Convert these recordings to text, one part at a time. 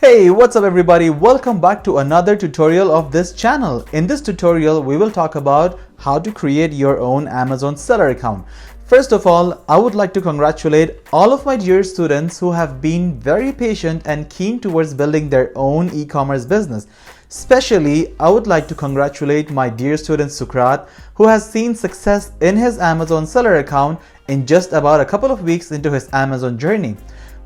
Hey, what's up everybody? Welcome back to another tutorial of this channel. In this tutorial, we will talk about how to create your own Amazon seller account. First of all, I would like to congratulate all of my dear students who have been very patient and keen towards building their own e-commerce business. Especially, I would like to congratulate my dear student Sukrat, who has seen success in his Amazon seller account in just about a couple of weeks into his Amazon journey.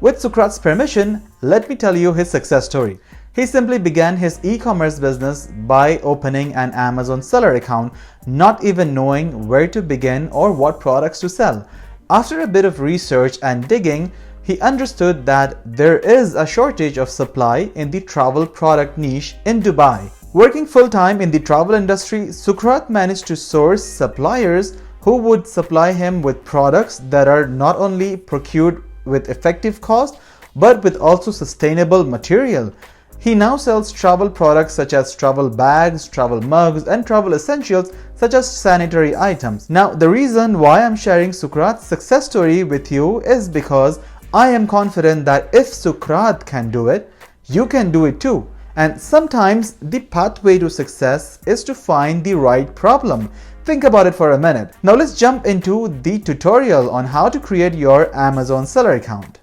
With Sukrat's permission, let me tell you his success story. He simply began his e-commerce business by opening an Amazon seller account, not even knowing where to begin or what products to sell. After a bit of research and digging, he understood that there is a shortage of supply in the travel product niche in Dubai. Working full-time in the travel industry, Sukrat managed to source suppliers who would supply him with products that are not only procured with effective cost, but with also sustainable material. He now sells travel products such as travel bags, travel mugs, and travel essentials such as sanitary items. Now, the reason why I'm sharing Sukrat's success story with you is because I am confident that if Sukrat can do it, you can do it too. And sometimes the pathway to success is to find the right problem. Think about it for a minute. Now let's jump into the tutorial on how to create your Amazon seller account.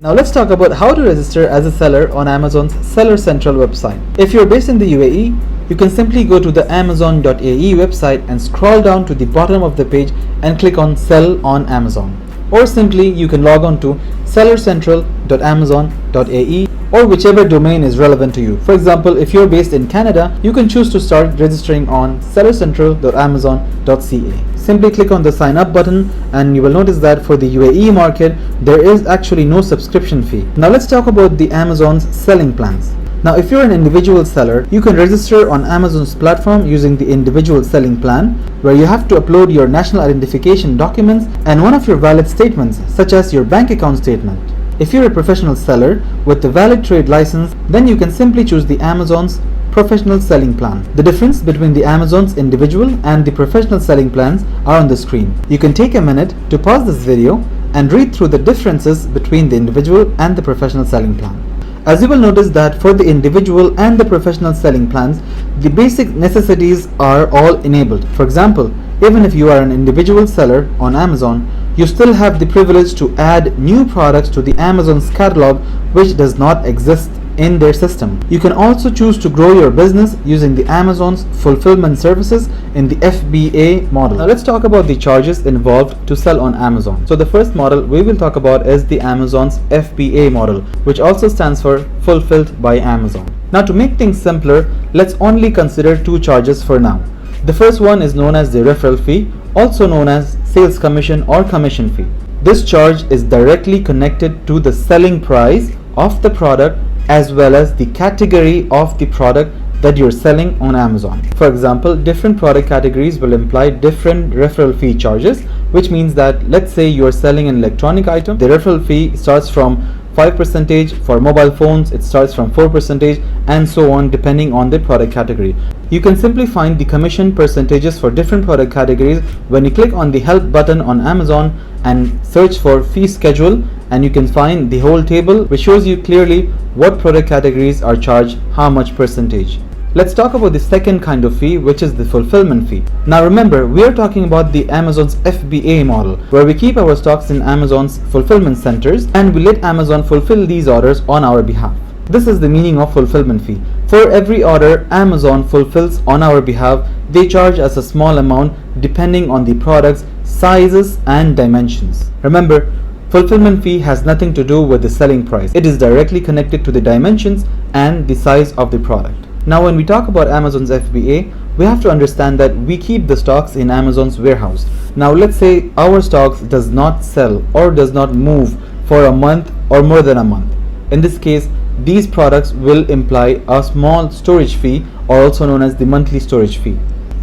Now let's talk about how to register as a seller on Amazon's Seller Central website. If you're based in the UAE, you can simply go to the amazon.ae website and scroll down to the bottom of the page and click on Sell on Amazon. Or simply you can log on to sellercentral.amazon.ae or whichever domain is relevant to you. For example, if you're based in Canada, you can choose to start registering on sellercentral.amazon.ca. Simply click on the sign up button and you will notice that for the UAE market, there is actually no subscription fee. Now let's talk about the Amazon's selling plans. Now if you're an individual seller, you can register on Amazon's platform using the individual selling plan, where you have to upload your national identification documents and one of your valid statements, such as your bank account statement. If you're a professional seller with a valid trade license, then you can simply choose the Amazon's professional selling plan. The difference between the Amazon's individual and the professional selling plans are on the screen. You can take a minute to pause this video and read through the differences between the individual and the professional selling plan. As you will notice that for the individual and the professional selling plans, the basic necessities are all enabled. For example, even if you are an individual seller on Amazon, you still have the privilege to add new products to the Amazon's catalog which does not exist in their system. You can also choose to grow your business using the Amazon's fulfillment services in the FBA model. Now let's talk about the charges involved to sell on Amazon. So the first model we will talk about is the Amazon's FBA model, which also stands for Fulfilled by Amazon. Now to make things simpler, let's only consider two charges for now. The first one is known as the referral fee, also known as sales commission or commission fee. This charge is directly connected to the selling price of the product as well as the category of the product that you're selling on Amazon. For example, different product categories will imply different referral fee charges, which means that let's say you're selling an electronic item, the referral fee starts from 5%, for mobile phones it starts from 4%, and so on depending on the product category. You can simply find the commission percentages for different product categories when you click on the help button on Amazon and search for fee schedule, and you can find the whole table which shows you clearly what product categories are charged how much percentage. Let's talk about the second kind of fee, which is the fulfillment fee. Now remember, we are talking about the Amazon's FBA model, where we keep our stocks in Amazon's fulfillment centers and we let Amazon fulfill these orders on our behalf. This is the meaning of fulfillment fee. For every order Amazon fulfills on our behalf, they charge us a small amount depending on the product's sizes and dimensions. Remember, fulfillment fee has nothing to do with the selling price. It is directly connected to the dimensions and the size of the product. Now when we talk about Amazon's FBA, we have to understand that we keep the stocks in Amazon's warehouse. Now let's say our stocks does not sell or does not move for a month or more than a month. In this case, these products will imply a small storage fee, or also known as the monthly storage fee.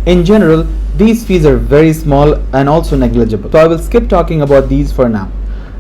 In general, these fees are very small and also negligible. So I will skip talking about these for now.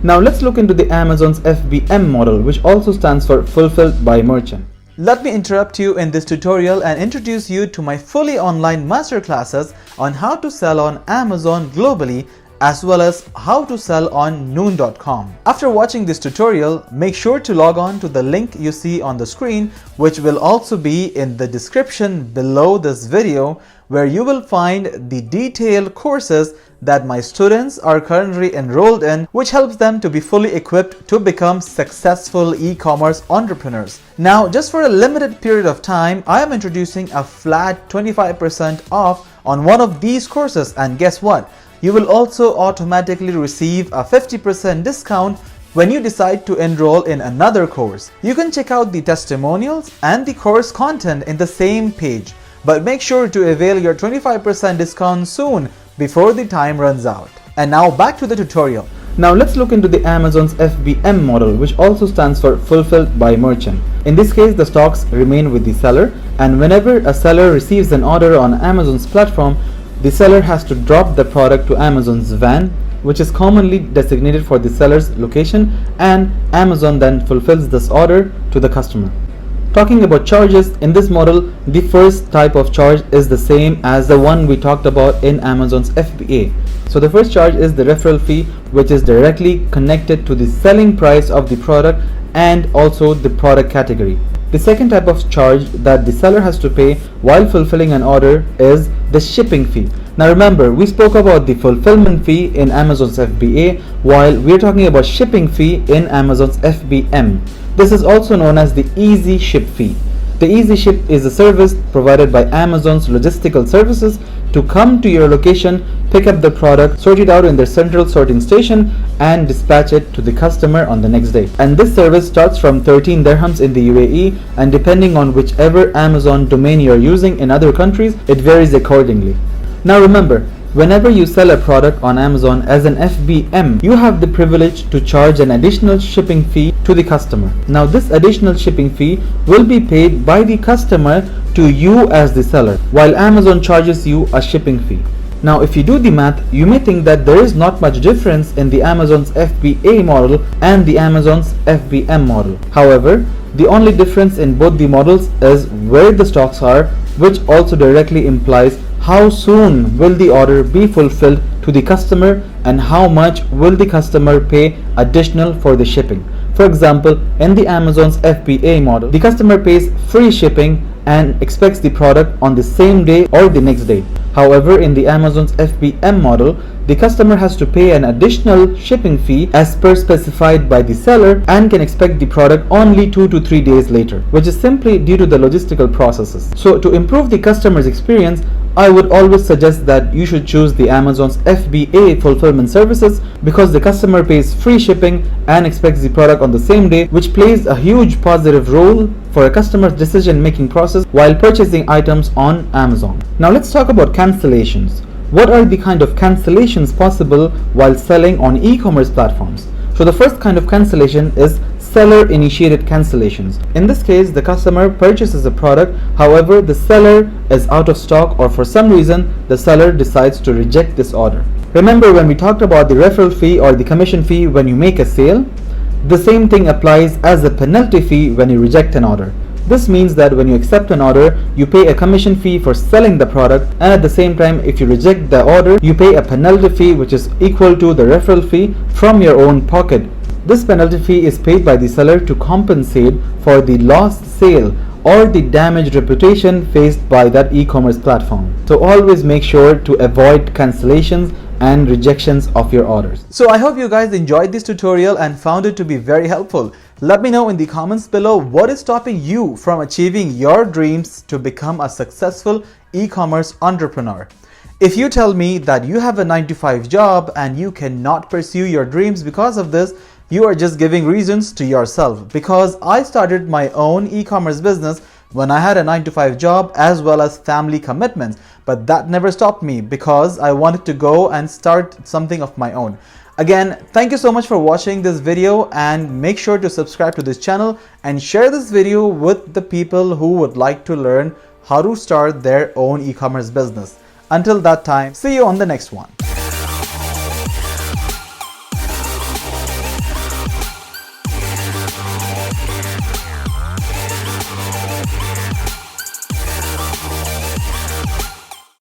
Now let's look into the Amazon's Fbm model, which also stands for Fulfilled by Merchant. Let me interrupt you in this tutorial and introduce you to my fully online masterclasses on how to sell on Amazon globally as well as how to sell on noon.com. After watching this tutorial, make sure to log on to the link you see on the screen, which will also be in the description below this video, where you will find the detailed courses that my students are currently enrolled in, which helps them to be fully equipped to become successful e-commerce entrepreneurs. Now, just for a limited period of time, I am introducing a flat 25% off on one of these courses, and guess what? You will also automatically receive a 50% discount when you decide to enroll in another course. You can check out the testimonials and the course content in the same page, but make sure to avail your 25% discount soon before the time runs out. And now back to the tutorial. Now let's look into the Amazon's Fbm model, which also stands for fulfilled by merchant. In this case, the stocks remain with the seller, and whenever a seller receives an order on Amazon's platform, the seller has to drop the product to Amazon's van, which is commonly designated for the seller's location, and Amazon then fulfills this order to the customer. Talking about charges, in this model, the first type of charge is the same as the one we talked about in Amazon's FBA. So the first charge is the referral fee, which is directly connected to the selling price of the product and also the product category. The second type of charge that the seller has to pay while fulfilling an order is the shipping fee. Now remember, we spoke about the fulfillment fee in Amazon's FBA, while we're talking about shipping fee in Amazon's FBM. This is also known as the Easy Ship fee. The Easy Ship is a service provided by Amazon's logistical services to come to your location, pick up the product, sort it out in their central sorting station, and dispatch it to the customer on the next day. And this service starts from 13 dirhams in the UAE, and depending on whichever Amazon domain you're using in other countries, it varies accordingly. Now remember, whenever you sell a product on Amazon as an FBM, you have the privilege to charge an additional shipping fee to the customer. Now this additional shipping fee will be paid by the customer to you as the seller, while Amazon charges you a shipping fee. Now if you do the math, you may think that there is not much difference in the Amazon's FBA model and the Amazon's FBM model. However, the only difference in both the models is where the stocks are, which also directly implies how soon will the order be fulfilled to the customer and how much will the customer pay additional for the shipping. For example, in the Amazon's FBA model, the customer pays free shipping and expects the product on the same day or the next day. However, in the Amazon's FBM model, the customer has to pay an additional shipping fee as per specified by the seller and can expect the product only 2 to 3 days later, which is simply due to the logistical processes. So to improve the customer's experience, I would always suggest that you should choose the Amazon's FBA fulfillment services, because the customer pays free shipping and expects the product on the same day, which plays a huge positive role for a customer's decision-making process while purchasing items on Amazon. Now let's talk about cancellations. What are the kind of cancellations possible while selling on e-commerce platforms? So the first kind of cancellation is seller-initiated cancellations. In this case, the customer purchases a product, however, the seller is out of stock, or for some reason, the seller decides to reject this order. Remember when we talked about the referral fee or the commission fee when you make a sale? The same thing applies as a penalty fee when you reject an order. This means that when you accept an order, you pay a commission fee for selling the product, and at the same time, if you reject the order, you pay a penalty fee which is equal to the referral fee from your own pocket. This penalty fee is paid by the seller to compensate for the lost sale or the damaged reputation faced by that e-commerce platform. So always make sure to avoid cancellations and rejections of your orders. So I hope you guys enjoyed this tutorial and found it to be very helpful. Let me know in the comments below what is stopping you from achieving your dreams to become a successful e-commerce entrepreneur. If you tell me that you have a 9-to-5 job and you cannot pursue your dreams because of this, you are just giving reasons to yourself, because I started my own e-commerce business when I had a 9-to-5 job as well as family commitments, but that never stopped me because I wanted to go and start something of my own. Again, thank you so much for watching this video, and make sure to subscribe to this channel and share this video with the people who would like to learn how to start their own e-commerce business. Until that time, see you on the next one.